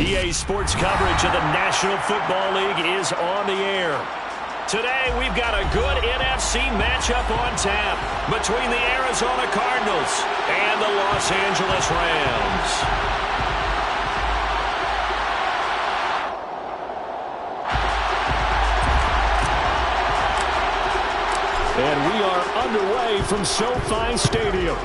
EA Sports coverage of the National Football League is on the air. Today, we've got a good NFC matchup on tap between the Arizona Cardinals and the Los Angeles Rams. And we are underway from SoFi Stadium.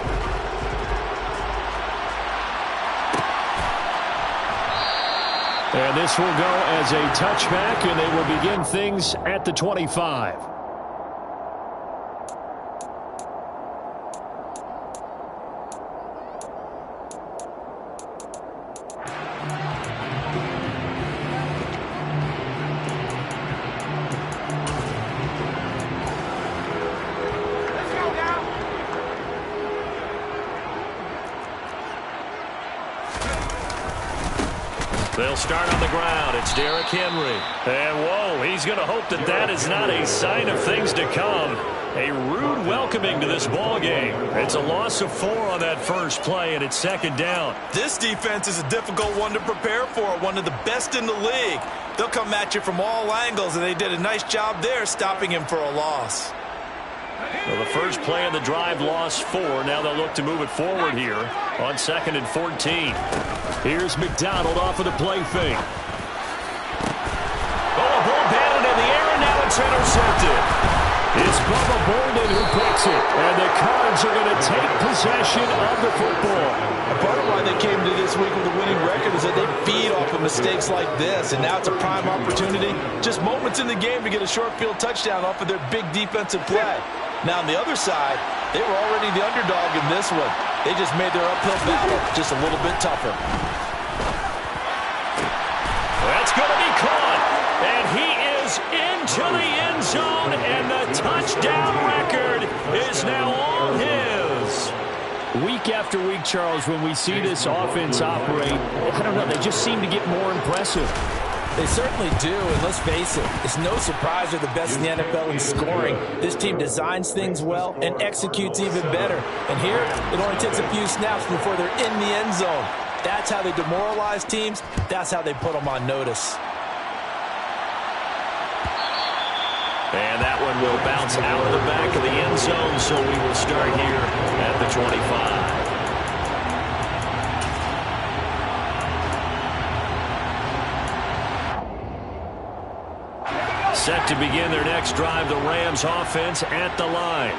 And this will go as a touchback, and they will begin things at the 25. They'll start on the ground. It's Derrick Henry. And, whoa, he's going to hope that that is not a sign of things to come. A rude welcoming to this ball game. It's a loss of 4 on that first play, and it's second down. This defense is a difficult one to prepare for, one of the best in the league. They'll come at you from all angles, and they did a nice job there stopping him for a loss. Well, the first play of the drive lost 4. Now they'll look to move it forward here on 2nd and 14. Here's McDonald off of the play fake. Oh, a ball batted in the air, and now it's intercepted. It's Bubba Bolden who picks it, and the Cards are going to take possession of the football. A part of why they came to this week with a winning record is that they feed off of mistakes like this, and now it's a prime opportunity. Just moments in the game to get a short field touchdown off of their big defensive play. Now on the other side, they were already the underdog in this one. They just made their uphill battle just a little bit tougher. That's going to be caught, and he is into the end zone, and the touchdown record is now all his. Week after week, Charles, when we see this offense operate, I don't know, they just seem to get more impressive. They certainly do, and let's face it, it's no surprise they're the best in the NFL in scoring. This team designs things well and executes even better. And here, it only takes a few snaps before they're in the end zone. That's how they demoralize teams. That's how they put them on notice. And that one will bounce out of the back of the end zone, so we will start here at the 25. Set to begin their next drive, the Rams offense at the line.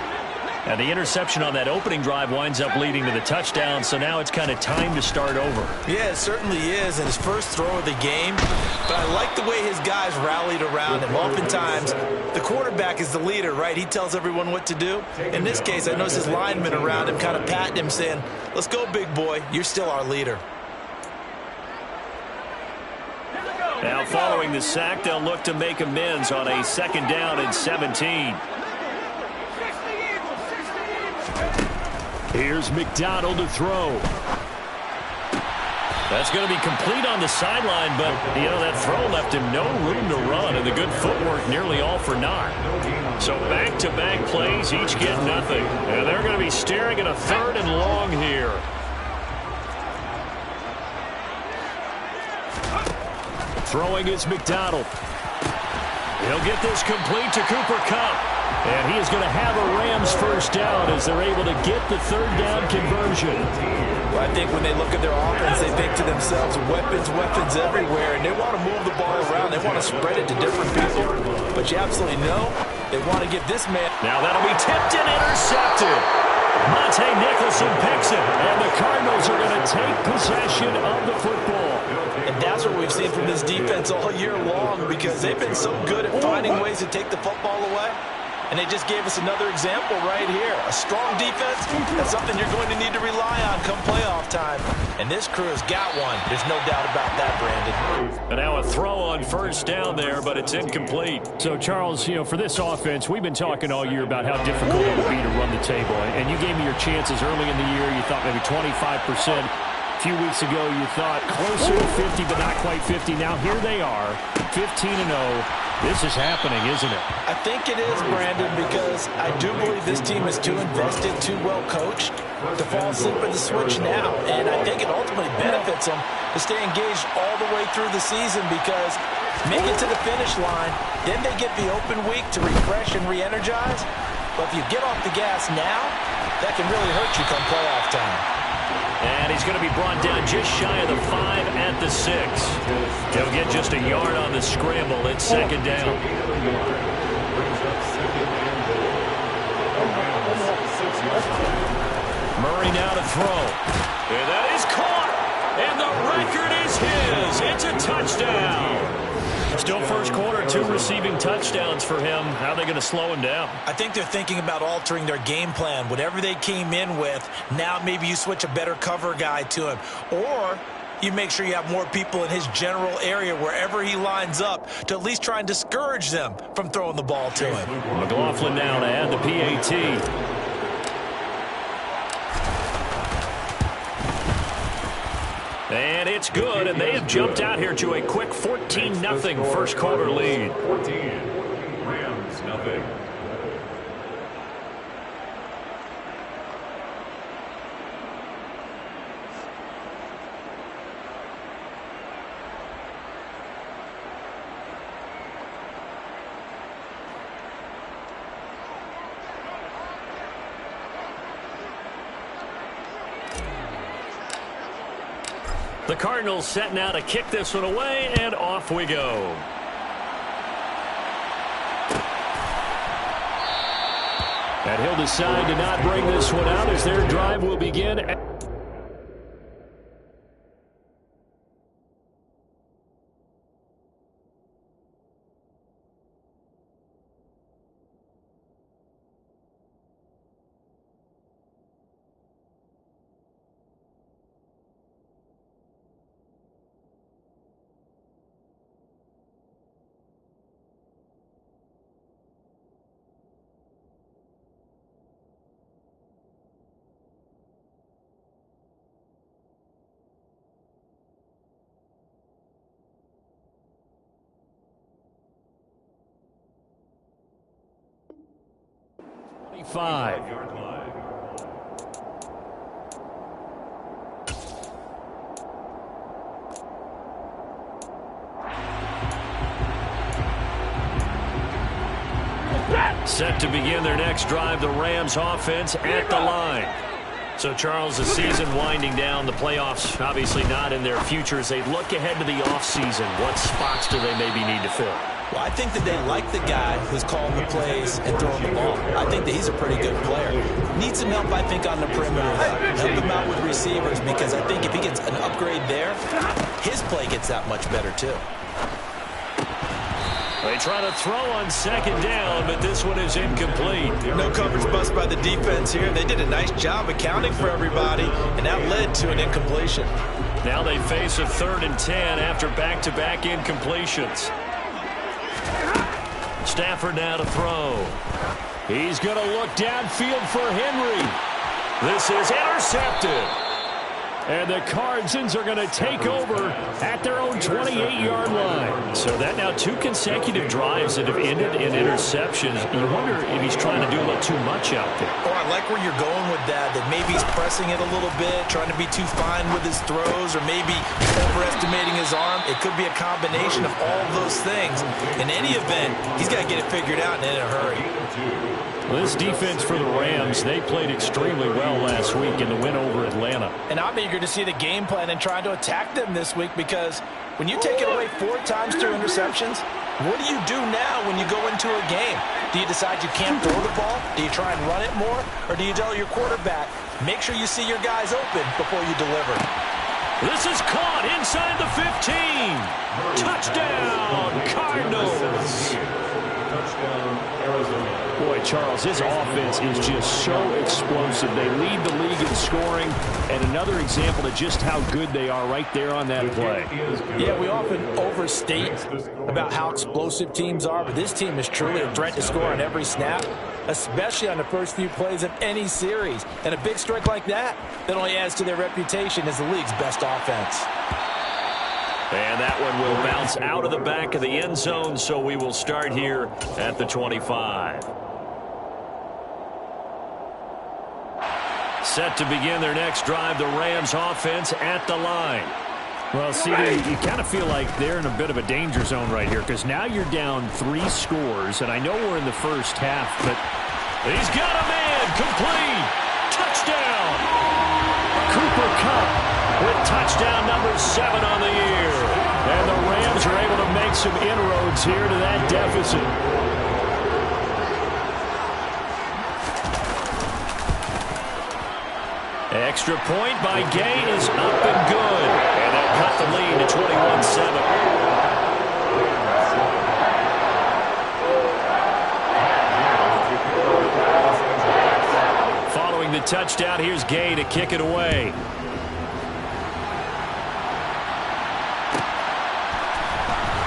And the interception on that opening drive winds up leading to the touchdown, so now it's kind of time to start over. Yeah, it certainly is, and his first throw of the game. But I like the way his guys rallied around him. Oftentimes, the quarterback is the leader, right? He tells everyone what to do. In this case, I noticed his linemen around him kind of patting him, saying, "Let's go, big boy. You're still our leader." Now following the sack, they'll look to make amends on a 2nd down and 17. Here's McDonald to throw. That's going to be complete on the sideline, but, you know, that throw left him no room to run, and the good footwork nearly all for naught. So back-to-back plays, each get nothing. And they're going to be staring at a 3rd and long here. Throwing is McDonald. He'll get this complete to Cooper Kupp. And he is going to have a Rams first down as they're able to get the 3rd down conversion. Well, I think when they look at their offense, they think to themselves, weapons, weapons everywhere, and they want to move the ball around. They want to spread it to different people. But you absolutely know they want to give this man. Now that'll be tipped and intercepted. Monte Nicholson picks it, and the Cardinals are going to take possession of the football. And that's what we've seen from this defense all year long, because they've been so good at finding ways to take the football away. And they just gave us another example right here. A strong defense, that's something you're going to need to rely on come playoff time. And this crew has got one. There's no doubt about that, Brandon. And now a throw on first down there, but it's incomplete. So, Charles, you know, for this offense, we've been talking all year about how difficult it would be to run the table. And you gave me your chances early in the year. You thought maybe 25%. A few weeks ago, you thought closer to 50, but not quite 50. Now here they are, 15-0. This is happening, isn't it? I think it is, Brandon, because I do believe this team is too invested, too well coached. to fall asleep at the switch now. And I think it ultimately benefits them to stay engaged all the way through the season because make it to the finish line, then they get the open week to refresh and re-energize. But if you get off the gas now, that can really hurt you come playoff time. And he's going to be brought down just shy of the 5 at the 6. He'll get just a yard on the scramble. It's second down. Murray now to throw. And that is caught. And the record is his. It's a touchdown. Still first quarter, 2 receiving touchdowns for him. How are they going to slow him down? I think they're thinking about altering their game plan. Whatever they came in with, now maybe you switch a better cover guy to him. Or you make sure you have more people in his general area wherever he lines up to at least try and discourage them from throwing the ball to him. McLaughlin now to add the PAT. And it's good, and they have jumped out here to a quick 14-0 first quarter lead. 14, Rams, nothing. The Cardinals set now to kick this one away, and off we go. And he'll decide to not bring this one out as their drive will begin. Five. Set to begin their next drive, the Rams offense at the line. So, Charles, the season winding down, the playoffs obviously not in their future. As they look ahead to the offseason, what spots do they maybe need to fill? Well, I think that they like the guy who's calling the plays and throwing the ball. I think that he's a pretty good player. Needs some help, I think, on the perimeter, though. Help him out with receivers because I think if he gets an upgrade there, his play gets that much better, too. They try to throw on second down, but this one is incomplete. No coverage bust by the defense here. They did a nice job accounting for everybody, and that led to an incompletion. Now they face a 3rd and 10 after back-to-back incompletions. Stafford now to throw. He's going to look downfield for Henry. This is intercepted. And the Cardinals are going to take over at their own 28-yard line. So that now 2 consecutive drives that have ended in interceptions. You wonder if he's trying to do a little too much out there. Oh, I like where you're going with that maybe he's pressing it a little bit, trying to be too fine with his throws, or maybe overestimating his arm. It could be a combination of all of those things. In any event, he's got to get it figured out and in a hurry. Well, this defense for the Rams, they played extremely well last week in the win over Atlanta. And I'm eager to see the game plan and trying to attack them this week because when you take it away 4 times through interceptions, what do you do now when you go into a game? Do you decide you can't throw the ball? Do you try and run it more? Or do you tell your quarterback, make sure you see your guys open before you deliver? This is caught inside the 15. Touchdown, Cardinals. Touchdown, Arizona. Boy, Charles, his offense is just so explosive. They lead the league in scoring, and another example of just how good they are right there on that play. Yeah, we often overstate about how explosive teams are, but this team is truly a threat to score on every snap, especially on the first few plays of any series. And a big strike like that only adds to their reputation as the league's best offense. And that one will bounce out of the back of the end zone, so we will start here at the 25. Set to begin their next drive, the Rams offense at the line. Well, see, you kind of feel like they're in a bit of a danger zone right here because now you're down 3 scores, and I know we're in the first half, but he's got a man, complete, touchdown. Cooper Kupp with touchdown number 7 on the year. And the Rams are able to make some inroads here to that deficit. Extra point by Gay is up and good. And they'll cut the lead to 21-7. Following the touchdown, here's Gay to kick it away.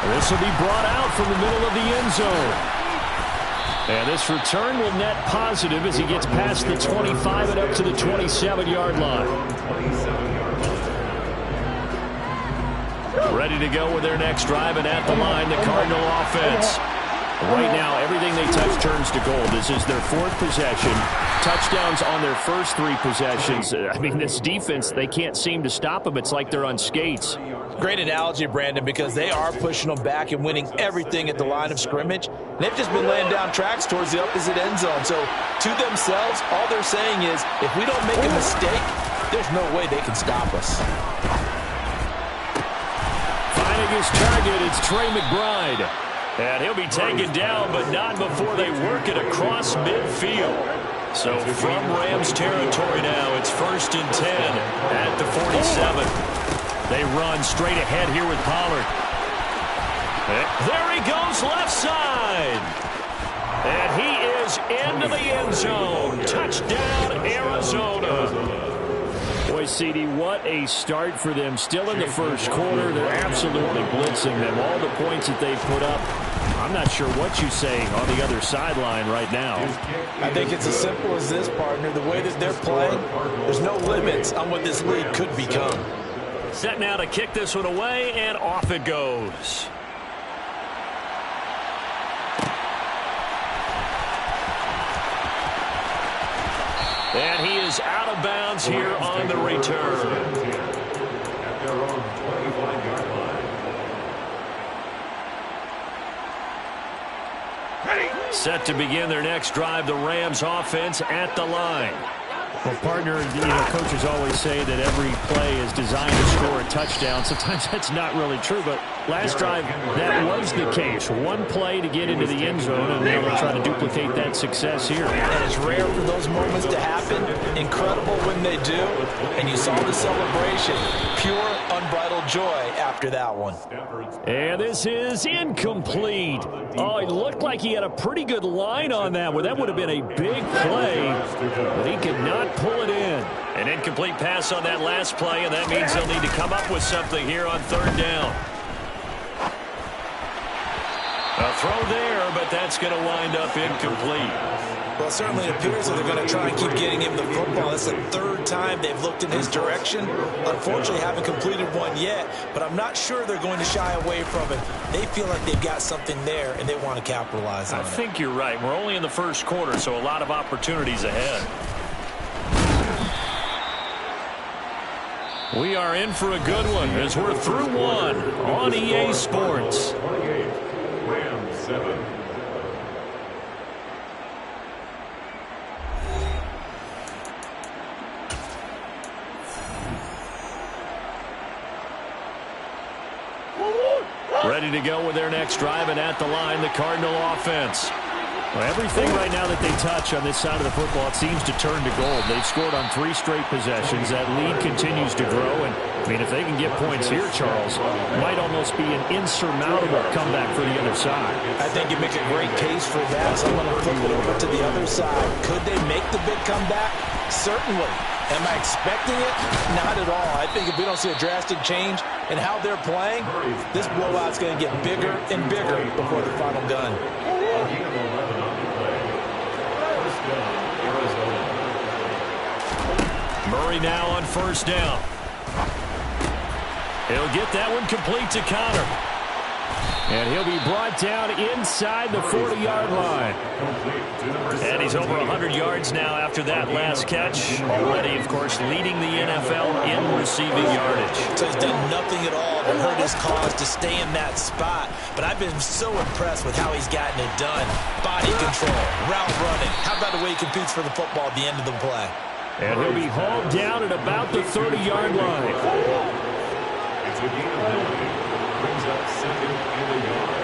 This will be brought out from the middle of the end zone. And this return will net positive as he gets past the 25 and up to the 27-yard line. Ready to go with their next drive, and at the line, the Cardinal offense. Right now, everything they touch turns to gold. This is their 4th possession. Touchdowns on their first 3 possessions. I mean, this defense, they can't seem to stop them. It's like they're on skates. Great analogy, Brandon, because they are pushing them back and winning everything at the line of scrimmage. They've just been laying down tracks towards the opposite end zone. So, to themselves, all they're saying is, if we don't make a mistake, there's no way they can stop us. Finding his target, it's Trey McBride. And he'll be taken down, but not before they work it across midfield. So from Rams territory now, it's 1st and 10 at the 47. They run straight ahead here with Pollard. There he goes, left side. And he is into the end zone. Touchdown, Arizona. Boy, CD, what a start for them. Still in the first quarter. They're absolutely blitzing them. All the points that they put up, I'm not sure what you're saying on the other sideline right now. I think it's as simple as this, partner. The way that they're playing, there's no limits on what this league could become. Set now to kick this one away, and off it goes. And he is out of bounds here on the return. Set to begin their next drive, the Rams offense at the line. Well, partner, coaches always say that every play is designed to score a touchdown. Sometimes that's not really true, but last drive, that was the case. One play to get into the end zone, and now they'll try to duplicate that success here. And it's rare for those moments to happen. Incredible when they do. And you saw the celebration. Pure, unbridled joy after that one. And this is incomplete. Oh, it looked like he had a pretty good line on that one. That would have been a big play, but he could not pull it in. An incomplete pass on that last play, and that means they'll need to come up with something here on 3rd down. A throw there, but that's going to wind up incomplete. Well, it certainly appears that they're going to try and keep getting him the football. That's the 3rd time they've looked in his direction. Unfortunately, haven't completed one yet, but I'm not sure they're going to shy away from it. They feel like they've got something there, and they want to capitalize on it. I think you're right. We're only in the first quarter, so a lot of opportunities ahead. We are in for a good one as we're through one on EA Sports. 28, Rams 7. Ready to go with their next drive, and at the line, the Cardinal offense. Well, everything right now that they touch on this side of the football, it seems to turn to gold. They've scored on 3 straight possessions. That lead continues to grow, and I mean, if they can get points here, Charles, it might almost be an insurmountable comeback for the other side. I think you make a great case for that. So I'm going to flip it over to the other side. Could they make the big comeback? Certainly. Am I expecting it? Not at all. I think if we don't see a drastic change in how they're playing, this blowout's going to get bigger and bigger before the final gun. Murray now on 1st down. He'll get that one complete to Connor. And he'll be brought down inside the 40-yard line. And he's over 100 yards now after that last catch. Already, of course, leading the NFL in receiving yardage. So he's done nothing at all to hurt his cause to stay in that spot. But I've been so impressed with how he's gotten it done. Body control, route running. How about the way he competes for the football at the end of the play? And he'll be hauled down at about the 30-yard line. It's a gain of 9. Brings up second and a yard.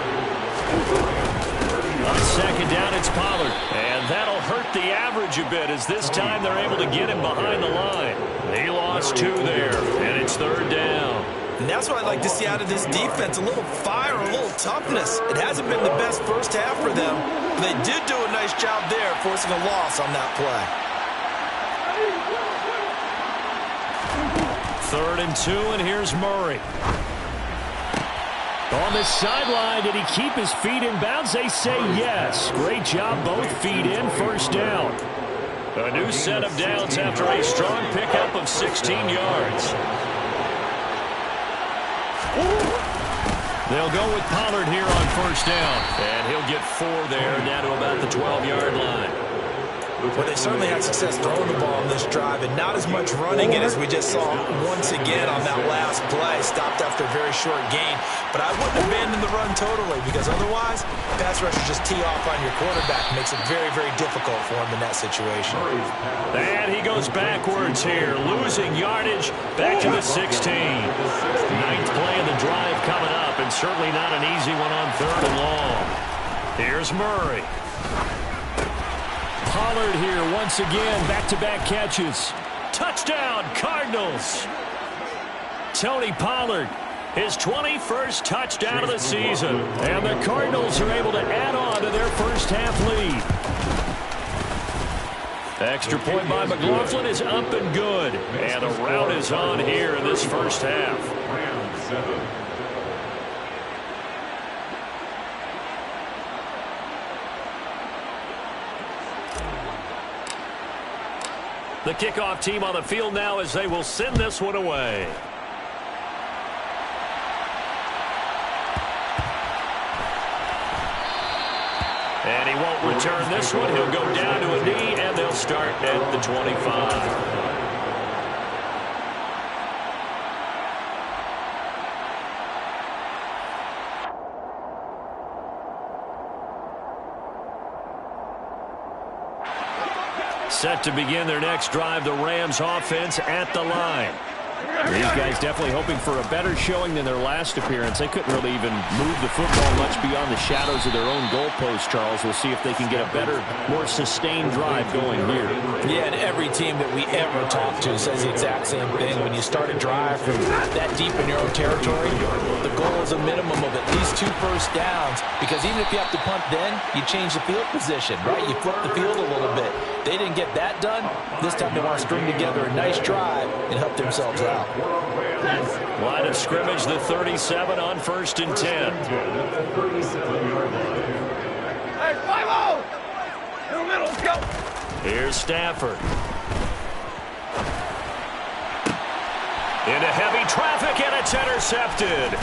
On second down, it's Pollard. And that'll hurt the average a bit as this time they're able to get him behind the line. He lost 2 there, and it's third down. And that's what I'd like to see out of this defense, a little fire, a little toughness. It hasn't been the best first half for them. They did do a nice job there, forcing a loss on that play. 3rd and 2, and here's Murray. On the sideline, did he keep his feet in bounds? They say yes. Great job, both feet in, first down. A new set of downs after a strong pickup of 16 yards. They'll go with Pollard here on first down. And he'll get 4 there, down to about the 12-yard line. Well, they certainly had success throwing the ball on this drive, and not as much running it as we just saw once again on that last play. Stopped after a very short gain. But I wouldn't abandon the run totally, because otherwise, pass rushers just tee off on your quarterback. Makes it very, very difficult for him in that situation. And he goes backwards here, losing yardage back to the 16. 9th play of the drive coming up, and certainly not an easy one on 3rd and long. Here's Murray. Pollard here once again, back-to-back catches. Touchdown, Cardinals. Tony Pollard, his 21st touchdown of the season. And the Cardinals are able to add on to their first half lead. Extra point by McLaughlin is up and good. And a rout is on here in this first half. Rams 7. The kickoff team on the field now as they will send this one away. And he won't return this one. He'll go down to a knee, and they'll start at the 25. Set to begin their next drive, the Rams offense at the line. These guys definitely hoping for a better showing than their last appearance. They couldn't really even move the football much beyond the shadows of their own goalpost, Charles. We'll see if they can get a better, more sustained drive going here. Yeah, and every team that we ever talk to says the exact same thing. When you start a drive from that deep in your own territory, the goal is a minimum of at least 2 first downs, because even if you have to punt then, you change the field position, right? You flip the field a little bit. They didn't get that done. This time they want to string together a nice drive and help themselves out. Line of scrimmage, the 37 on 1st and 10. Hey, 5-0! In the middle, let's go! Here's Stafford. Into heavy traffic, and it's intercepted.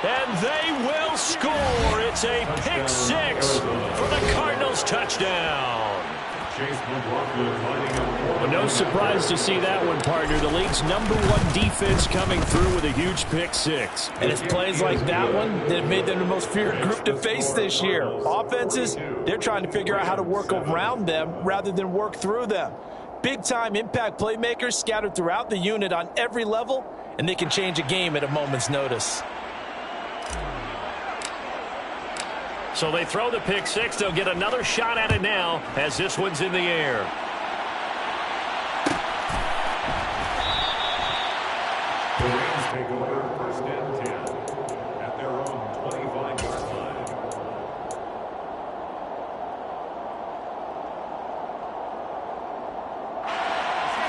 And they will score. It's a pick 6 for the Cardinals touchdown. Well, no surprise to see that one, partner. The league's #1 defense coming through with a huge pick 6. And it's plays like that one that have made them the most feared group to face this year. Offenses, they're trying to figure out how to work around them rather than work through them. Big-time impact playmakers scattered throughout the unit on every level, and they can change a game at a moment's notice. So they throw the pick 6. They'll get another shot at it now as this one's in the air. The Rams take over 1st and 10 at their own 25-yard line.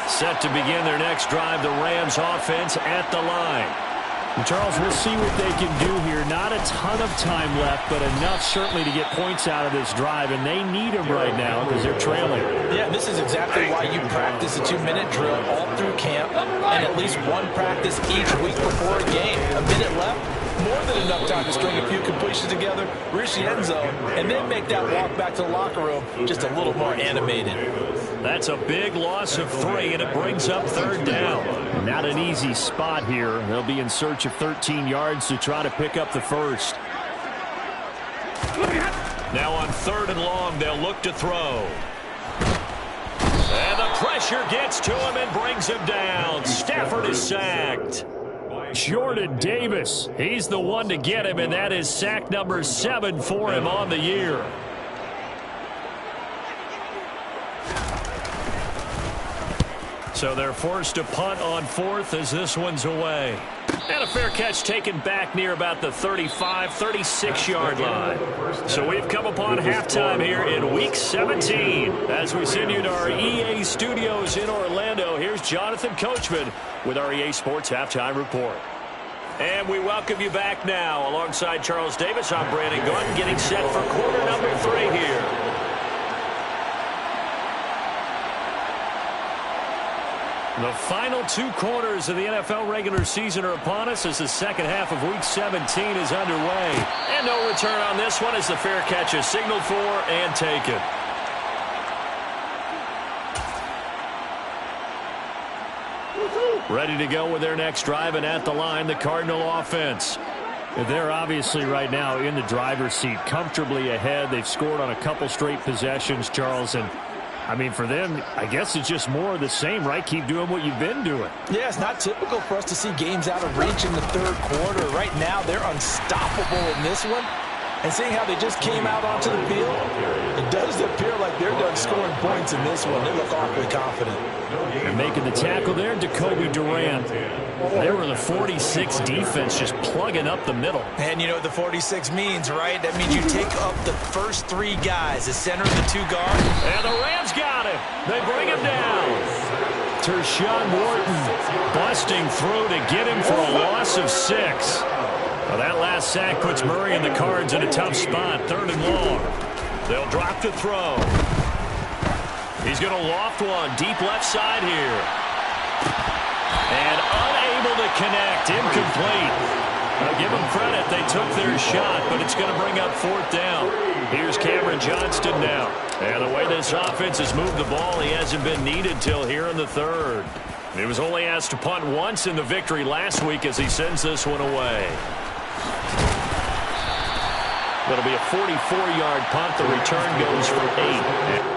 Set to begin their next drive, the Rams offense at the line. Charles, we'll see what they can do here. Not a ton of time left, but enough certainly to get points out of this drive, and they need them right now because they're trailing. Yeah, this is exactly why you practice a 2-minute drill all through camp and at least one practice each week before a game. A minute left, more than enough time to string a few completions together, reach the end zone, and then make that walk back to the locker room just a little more animated. That's a big loss of 3, and it brings up 3rd down. Not an easy spot here. They'll be in search of 13 yards to try to pick up the first. Now on 3rd and long, they'll look to throw. And the pressure gets to him and brings him down. Stafford is sacked. Jordan Davis, he's the one to get him, and that is sack number 7 for him on the year. So they're forced to punt on 4th as this one's away. And a fair catch taken back near about the 35, 36-yard line. So we've come upon halftime here in Week 17. As we send you to our EA studios in Orlando, here's Jonathan Coachman with our EA Sports Halftime Report. And we welcome you back now. Alongside Charles Davis, I'm Brandon Gaudin, getting set for quarter number 3 here. The final 2 quarters of the NFL regular season are upon us as the second half of Week 17 is underway. And no return on this one as the fair catch is signaled for and taken. Ready to go with their next drive, and at the line, the Cardinal offense. They're obviously right now in the driver's seat, comfortably ahead. They've scored on a couple straight possessions, Charles, and I mean, for them, I guess it's just more of the same, right? Keep doing what you've been doing. Yeah, it's not typical for us to see games out of reach in the 3rd quarter. Right now, they're unstoppable in this one. And seeing how they just came out onto the field, it does appear like they're done scoring points in this one. They look awfully confident. And making the tackle there, Jacoby Durant. They were the 46 defense just plugging up the middle. And you know what the 46 means, right? That means you take up the first 3 guys, the center and the 2 guards. And the Rams got him. They bring him down. Tershawn Wharton busting through to get him for a loss of 6. Well, that last sack puts Murray and the Cards in a tough spot. 3rd and long. They'll drop to throw. He's going to loft one deep left side here. And unable to connect. Incomplete. I'll give them credit. They took their shot, but it's going to bring up 4th down. Here's Cameron Johnston now. And the way this offense has moved the ball, he hasn't been needed till here in the 3rd. He was only asked to punt once in the victory last week as he sends this one away. It'll be a 44-yard punt. The return goes for 8.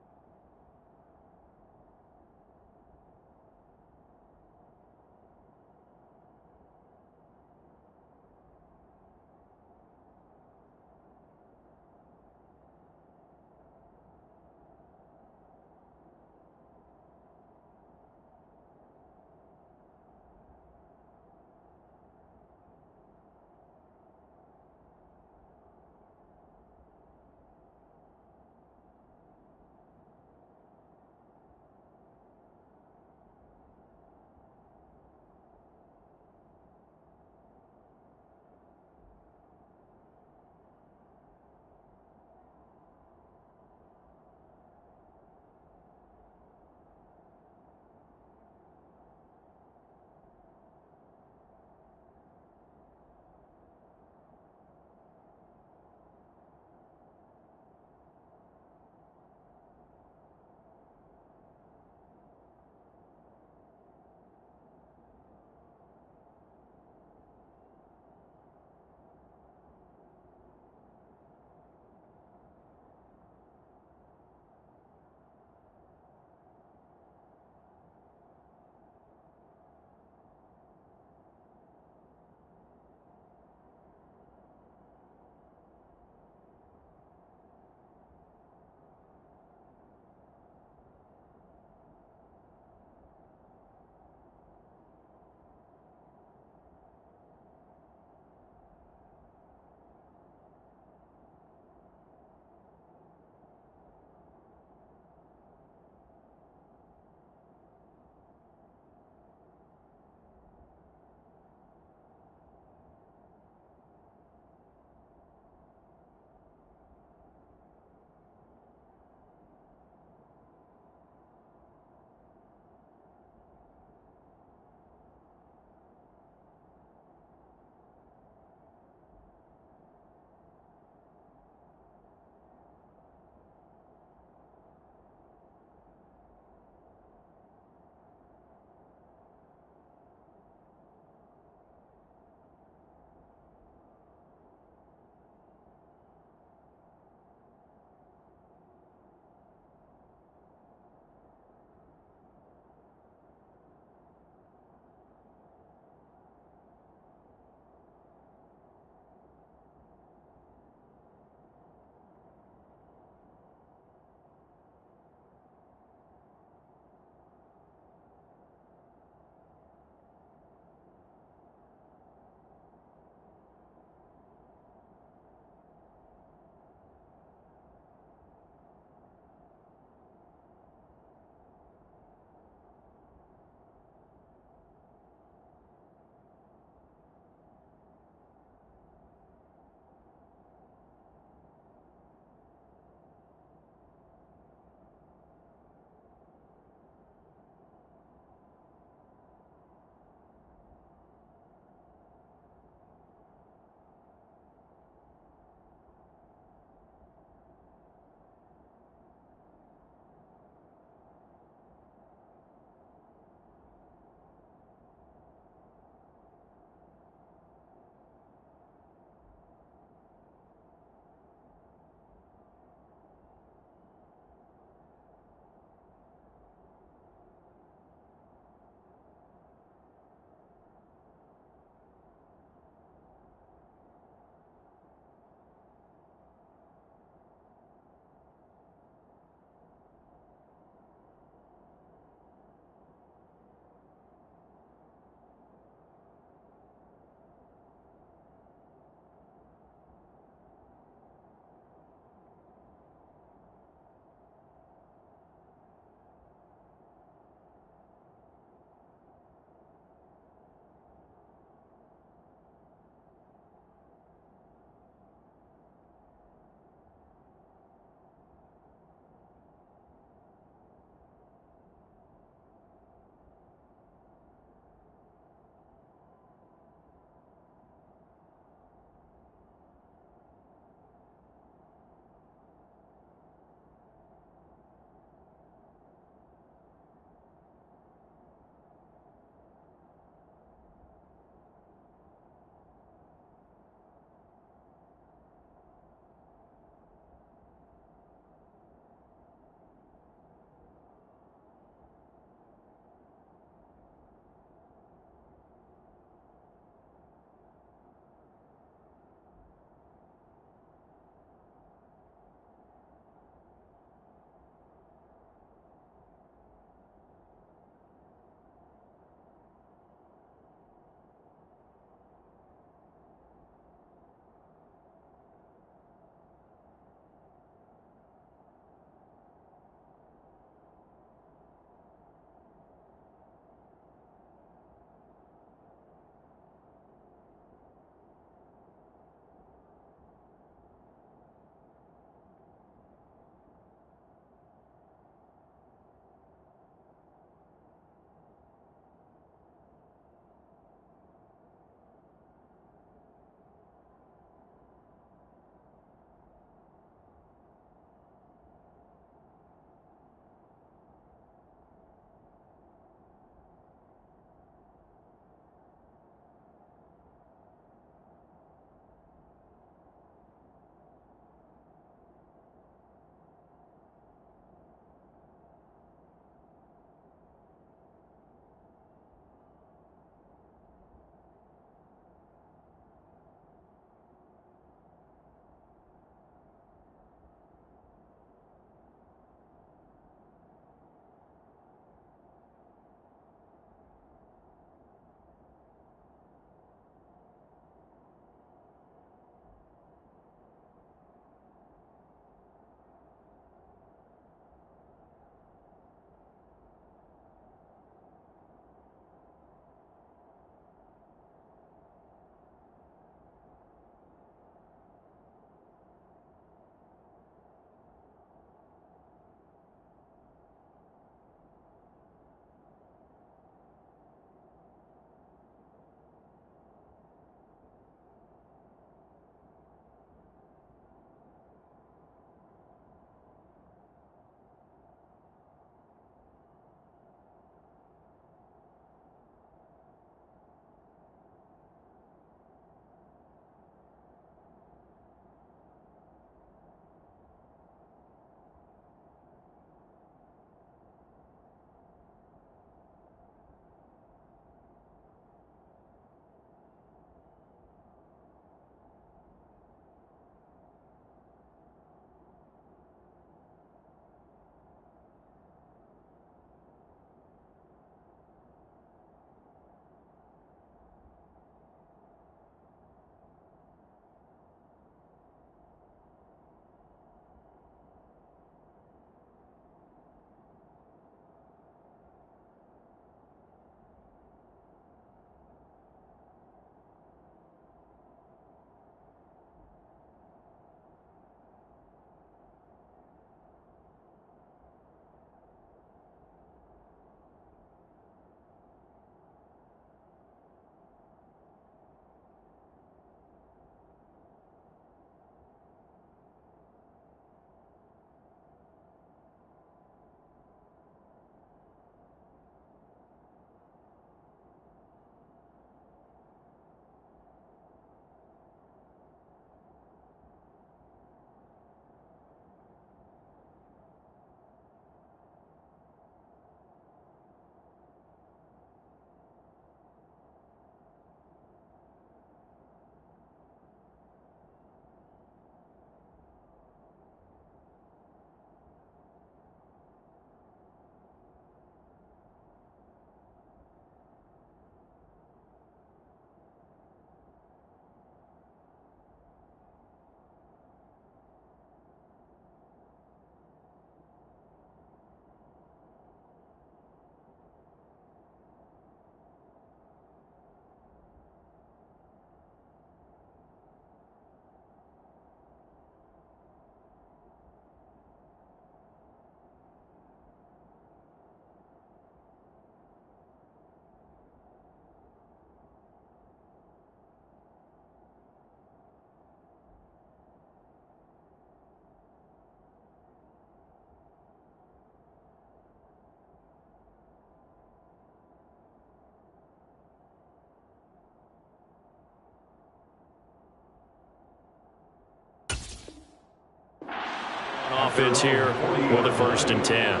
offense here with a 1st and 10.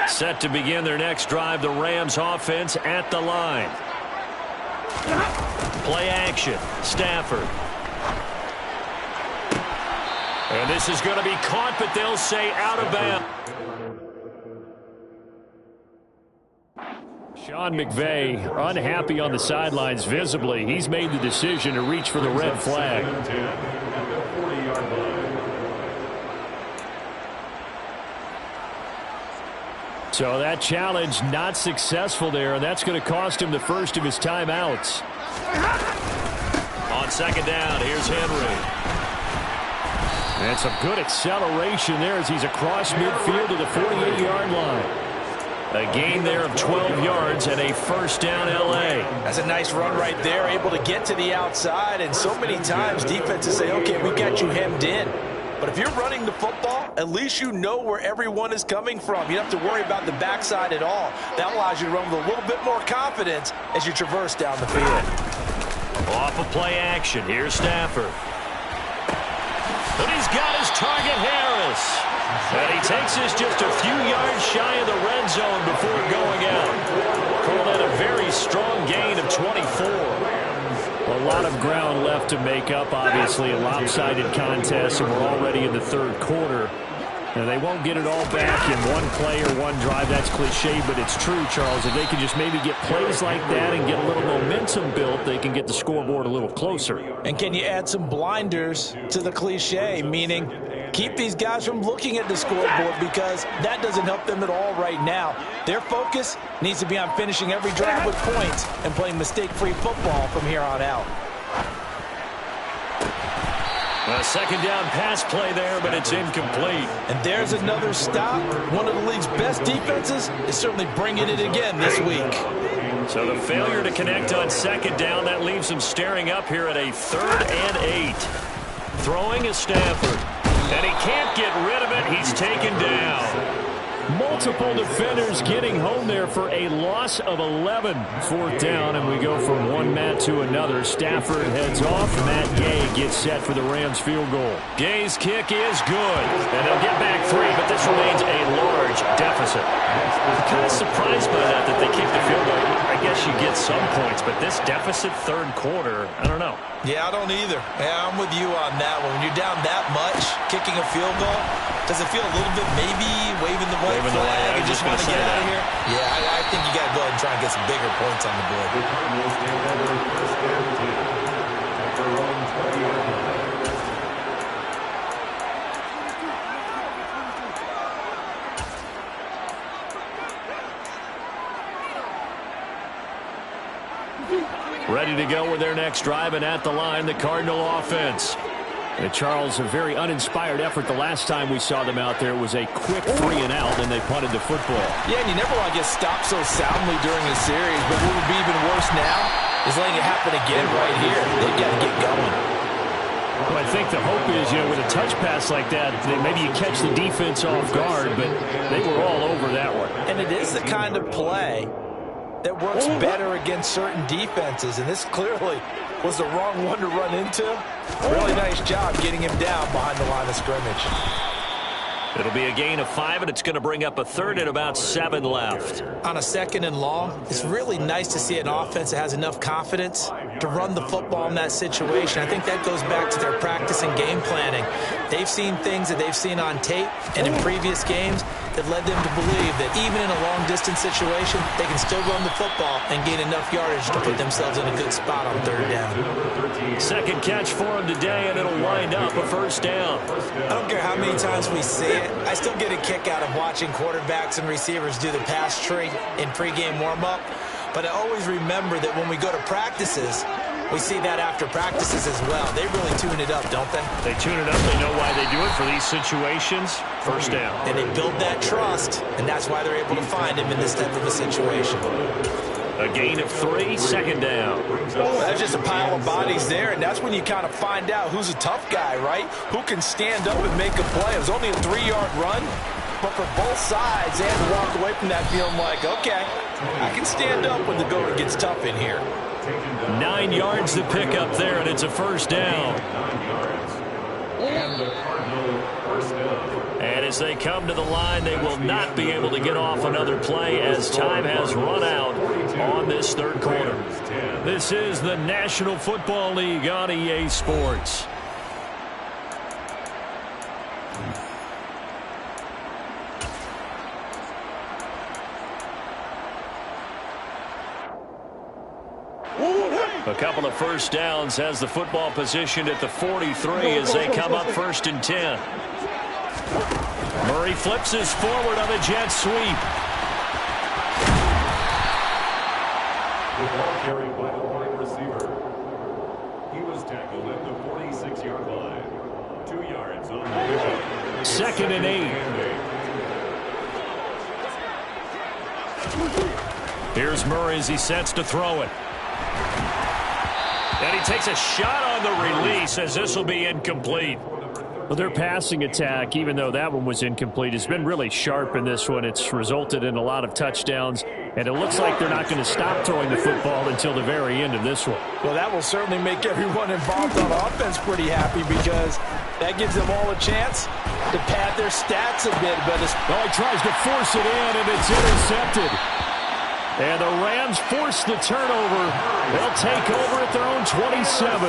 Set to begin their next drive, the Rams offense at the line. Play action, Stafford. And this is going to be caught, but they'll say out of bounds. Sean McVay unhappy on the sidelines visibly. He's made the decision to reach for the red flag. So that challenge not successful there, and that's going to cost him the first of his timeouts. On 2nd down, here's Henry. And some good acceleration there as he's across midfield to the 48-yard line. A gain there of 12 yards and a 1st down L.A. That's a nice run right there, able to get to the outside. And so many times defenses say, okay, we got you hemmed in. But if you're running the football, at least you know where everyone is coming from. You don't have to worry about the backside at all. That allows you to run with a little bit more confidence as you traverse down the field. Off of play action, here's Stafford. And he's got his target, Harris. And he takes this just a few yards shy of the red zone before going out. Call that a very strong gain of 24. A lot of ground left to make up, obviously, a lopsided contest, and we're already in the 3rd quarter. And they won't get it all back in one play or one drive. That's cliche, but it's true, Charles. If they can just maybe get plays like that and get a little momentum built, they can get the scoreboard a little closer. And can you add some blinders to the cliche, meaning keep these guys from looking at the scoreboard, because that doesn't help them at all right now. Their focus needs to be on finishing every drive with points and playing mistake-free football from here on out. A 2nd down pass play there, but it's incomplete. And there's another stop. One of the league's best defenses is certainly bringing it again this week. So the failure to connect on 2nd down, that leaves them staring up here at a 3rd and 8. Throwing is Stafford. And he can't get rid of it. He's taken down. Multiple defenders getting home there for a loss of 11. 4th down, and we go from one Matt to another. Stafford heads off. Matt Gay gets set for the Rams field goal. Gay's kick is good. And they'll get back 3, but this remains a large deficit. I'm kind of surprised by that they kicked the field goal. I guess you get some points, but this deficit 3rd quarter, I don't know. Yeah, I don't either. Yeah, I'm with you on that one. When you're down that much, kicking a field goal, does it feel a little bit maybe waving the white flag and just want to get out of here? Yeah, I think you got to go ahead and try and get some bigger points on the board. Ready to go with their next drive, and at the line, the Cardinal offense. And Charles, a very uninspired effort the last time we saw them out there was a quick 3 and out, and they punted the football. Yeah, and you never want to get stopped so soundly during a series, but what would be even worse now is letting it happen again right here. They've got to get going. Well, I think the hope is, with a touch pass like that, maybe you catch the defense off guard, but they were all over that one. And it is the kind of play that works better against certain defenses, and this clearly was the wrong one to run into. Really nice job getting him down behind the line of scrimmage. It'll be a gain of 5, and it's going to bring up a 3rd and about 7 left. On a 2nd and long, it's really nice to see an offense that has enough confidence to run the football in that situation. I think that goes back to their practice and game planning. They've seen things that they've seen on tape and in previous games that led them to believe that even in a long-distance situation, they can still run the football and gain enough yardage to put themselves in a good spot on 3rd down. 2nd catch for him today, and it'll wind up a 1st down. I don't care how many times we see it. I still get a kick out of watching quarterbacks and receivers do the pass tree in pregame warm-up. But I always remember that when we go to practices, we see that after practices as well. They really tune it up, don't they? They tune it up. They know why they do it for these situations. 1st down. And they build that trust, and that's why they're able to find him in this type of a situation. A gain of 3, 2nd down. That's just a pile of bodies there, and that's when you kind of find out who's a tough guy, right? Who can stand up and make a play. It was only a 3-yard run, but for both sides, they had to walk away from that feeling like, okay, I can stand up when the going gets tough in here. taken down. 9 yards to pick up there, and it's a first down. 9 yards. And the Cardinal first down. And as they come to the line, they will not be able to get off another play as time has run out on this third quarter. This is the National Football League on EA Sports. A couple of first downs has the football positioned at the 43 as they come up 1st and 10. Murray flips his forward on a jet sweep. The ball carried by the wide receiver. He was tackled at the 46-yard line. 2 yards on the pickup. 2nd and 8. Here's Murray as he sets to throw it. And he takes a shot on the release as this will be incomplete. Well, their passing attack, even though that one was incomplete, has been really sharp in this one. It's resulted in a lot of touchdowns, and it looks like they're not going to stop throwing the football until the very end of this one. Well, that will certainly make everyone involved on offense pretty happy because that gives them all a chance to pad their stats a bit. But he tries to force it in, and it's intercepted. And the Rams force the turnover. They'll take over at their own 27.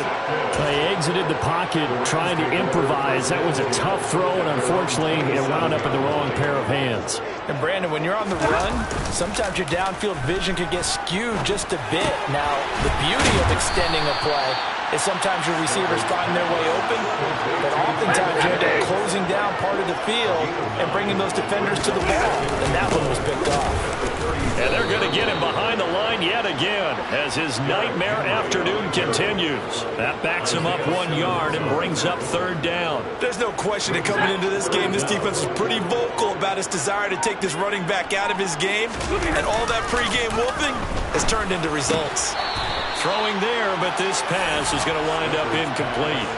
They exited the pocket trying to improvise. That was a tough throw, and unfortunately, it wound up in the wrong pair of hands. And Brandon, when you're on the run, sometimes your downfield vision can get skewed just a bit. Now, the beauty of extending a play is sometimes your receivers find their way open, but oftentimes you end up closing down part of the field and bringing those defenders to the ball. And that one was picked off. And they're going to get him behind the line yet again as his nightmare afternoon continues. That backs him up 1 yard and brings up 3rd down. There's no question that coming into this game, this defense was pretty vocal about its desire to take this running back out of his game. And all that pregame whooping has turned into results. Throwing there, but this pass is going to wind up incomplete.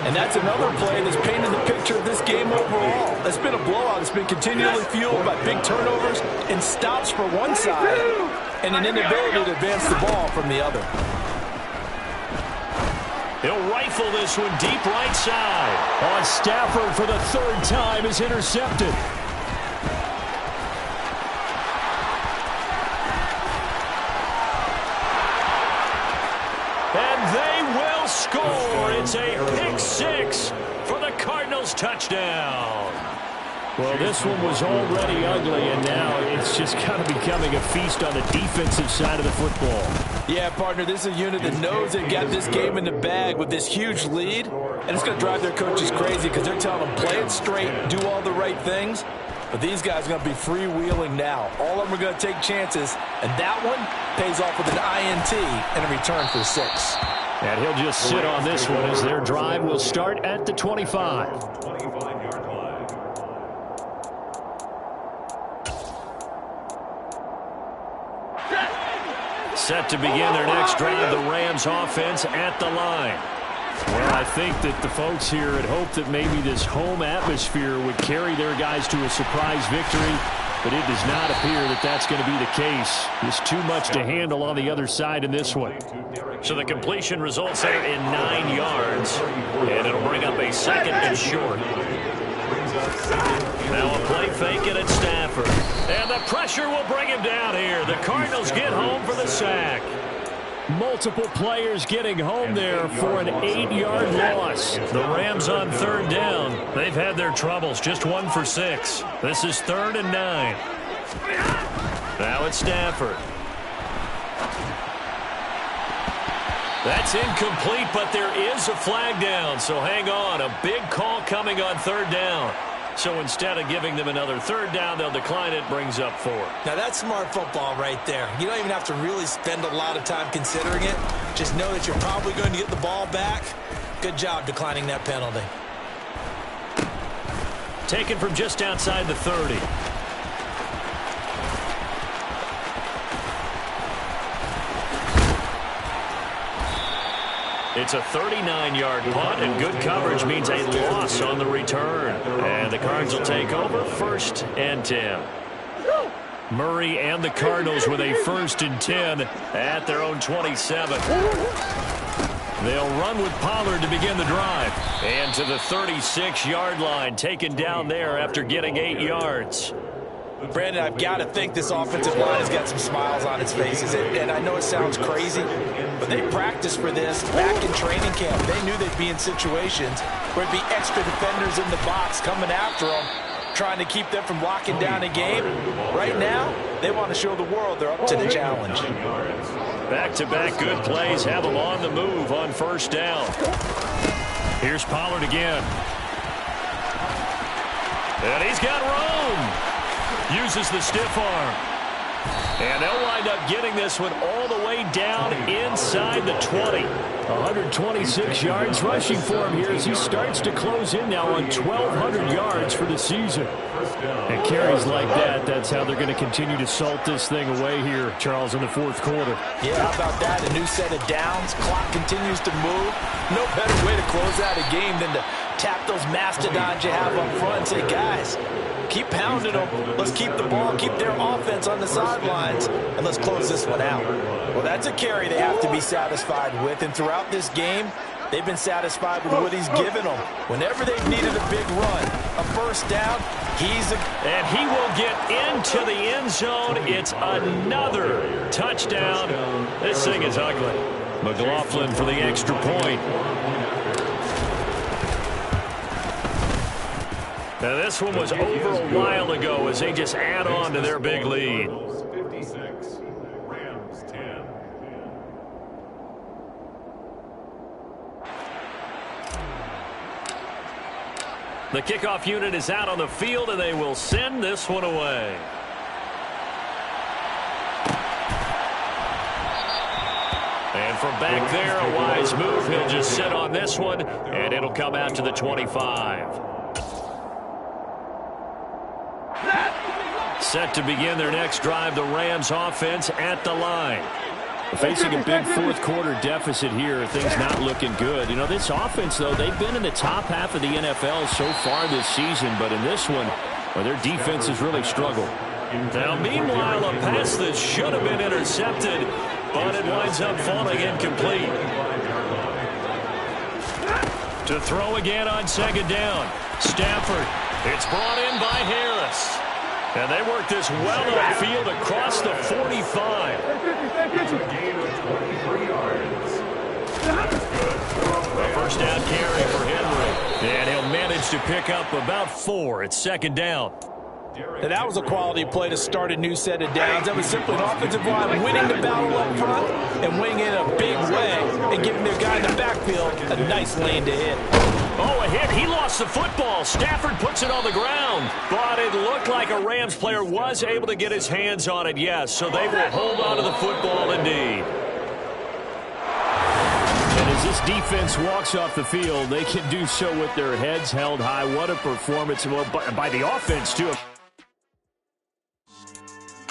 And that's another play that's painted the picture of this game overall. It's been a blowout. It's been continually fueled by big turnovers and stops for one side and an inability to advance the ball from the other. He'll rifle this one deep right side. Stafford for the 3rd time is intercepted. And they will score. It's a pick 6 for the Cardinals touchdown. Well, this one was already ugly, and now it's just kind of becoming a feast on the defensive side of the football. Yeah, partner, this is a unit that knows they've got this game in the bag with this huge lead, and it's going to drive their coaches crazy because they're telling them play it straight, do all the right things. But these guys are going to be freewheeling now. All of them are going to take chances, and that one pays off with an INT and a return for 6. And he'll just sit on this one as their drive will start at the 25. 25-yard line. Set to begin their next drive, the Rams offense at the line. Well, I think that the folks here had hoped that maybe this home atmosphere would carry their guys to a surprise victory, but it does not appear that that's going to be the case. There's too much to handle on the other side in this one. So the completion results there in 9 yards, and it'll bring up a 2nd and short. Now a play fake it at Stafford. And the pressure will bring him down here. The Cardinals get home for the sack. Multiple players getting home there for an 8-yard loss. The Rams on 3rd down. They've had their troubles. Just 1 for 6. This is 3rd and 9. Now it's Stafford. That's incomplete, but there is a flag down. So hang on. A big call coming on 3rd down. So instead of giving them another 3rd down, they'll decline it, brings up 4. Now, that's smart football right there. You don't even have to really spend a lot of time considering it. Just know that you're probably going to get the ball back. Good job declining that penalty. Taken from just outside the 30. It's a 39-yard punt, and good coverage means a loss on the return. And the Cards will take over 1st and 10. Murray and the Cardinals with a 1st and 10 at their own 27. They'll run with Pollard to begin the drive. And to the 36-yard line, taken down there after getting 8 yards. Brandon, I've got to think this offensive line has got some smiles on its faces. And I know it sounds crazy, but they practiced for this back in training camp. They knew they'd be in situations where it'd be extra defenders in the box coming after them, trying to keep them from locking down a game. Right now, they want to show the world they're up to the challenge. Back-to-back good plays have them on the move on 1st down. Here's Pollard again. And he's got room. Uses the stiff arm. And they'll wind up getting this one all the way down inside the 20. 126 yards rushing for him here as he starts to close in now on 1,200 yards for the season. And carries like that, that's how they're going to continue to salt this thing away here, Charles, in the 4th quarter. Yeah, how about that? A new set of downs. Clock continues to move. No better way to close out a game than to tap those mastodons you have up front and say, guys, keep pounding them. Let's keep the ball, keep their offense on the sidelines, and let's close this one out. Well, that's a carry they have to be satisfied with, and throughout this game, they've been satisfied with what he's given them. Whenever they've needed a big run, a 1st down, and he will get into the end zone. It's another touchdown. This thing is ugly. McLaughlin for the extra point. Now this one was over a while ago as they just add on to their big lead. 56, Rams 10. The kickoff unit is out on the field, and they will send this one away. And from back there, a wise move. He'll just sit on this one, and it'll come out to the 25. Set to begin their next drive, the Rams offense at the line. Facing a big 4th quarter deficit here, things not looking good. You know, this offense, though, they've been in the top half of the NFL so far this season, but in this one, well, their defense has really struggled. Now, meanwhile, a pass that should have been intercepted, but it winds up falling incomplete. To throw again on 2nd down. Stafford. It's brought in by Harris. And they work this well upfield across the 45. It's a gain of 23 yards. A 1st down carry for Henry. And he'll manage to pick up about 4 at 2nd down. And that was a quality play to start a new set of downs. That was simply an offensive line winning the battle up front and winning in a big way and giving their guy in the backfield a nice lane to hit. Oh, a hit. He lost the football. Stafford puts it on the ground. But it looked like a Rams player was able to get his hands on it, yes. So they will hold on to the football indeed. And as this defense walks off the field, they can do so with their heads held high. What a performance by the offense, too.